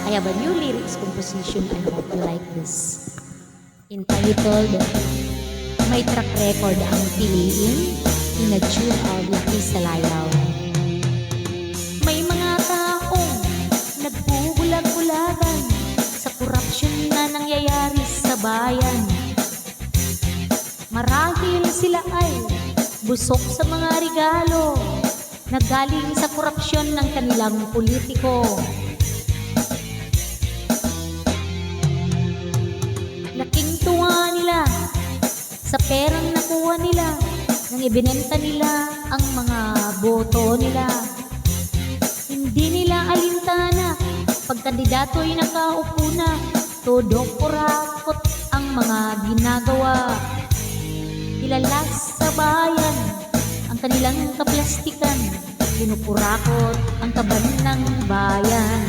I have a new lyrics composition. I hope you like this. Entitled, May Track Record Ang Piliin, in a tune of Lucky Salayaw. May mga taong nagbubulag-bulagan sa korupsyon na nangyayari sa bayan. Marahil sila ay busok sa mga regalo na galing sa korupsyon ng kanilang politiko. Laking tuwa nila sa perang nakuha nila nang ibinenta nila ang mga boto nila. Hindi nila alintana pag kandidato'y nakaupo na, todo kurakot ang mga ginagawa. Ilalas sa bayan ang kanilang kaplastikan, pinupurakot ang kaban ng bayan.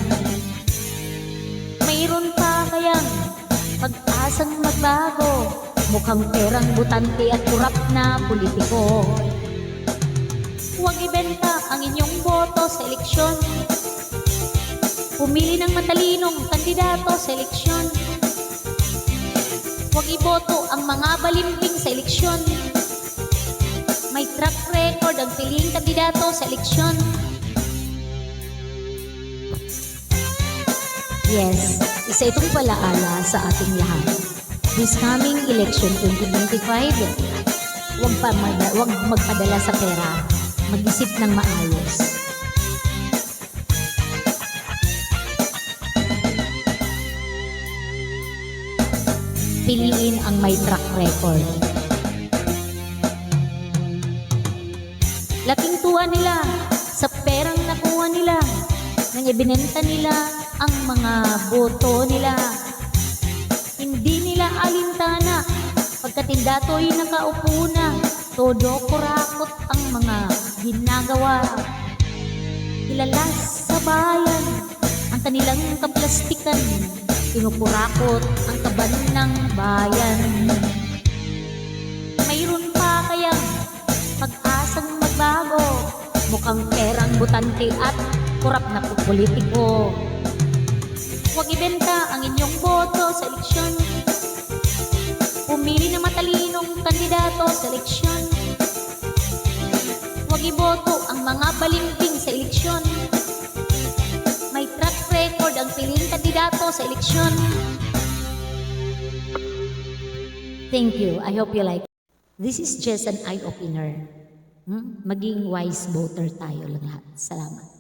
Mayroon pa kayang pag-asang magbago, mukhang perang butante at kurap na politiko. Huwag ibenta ang inyong boto sa eleksyon. Pumili ng matalinong kandidato sa eleksyon. Huwag iboto ang mga balimbing sa eleksyon. May track record ang piling kandidato sa eleksyon. Yes, isa itong palaala sa ating lahat. This coming election 2025, huwag magpadala sa pera. Mag-isip ng maayos. Piliin ang may track record. Laking tuwa nila sa perang nakuha nila nang ibinenta nila ang mga boto nila. Hindi nila alintana pagkatindato'y nakaupo na, todo kurakot ang mga ginagawa. Ilalas sa bayan ang kanilang kaplastikan, pinukurakot ang kaban ng bayan. Mayroon pa kayang pag-asang magbago, mukhang perang butante at kurap na politiko. Huwag ibenta ang inyong boto sa eleksyon. Pumili na matalinong kandidato sa eleksyon. Huwag iboto ang mga balimbing sa eleksyon. May track record ang piling kandidato sa eleksyon. Thank you. I hope you like it. This is just an eye-opener. Maging wise voter tayo lang lahat. Salamat.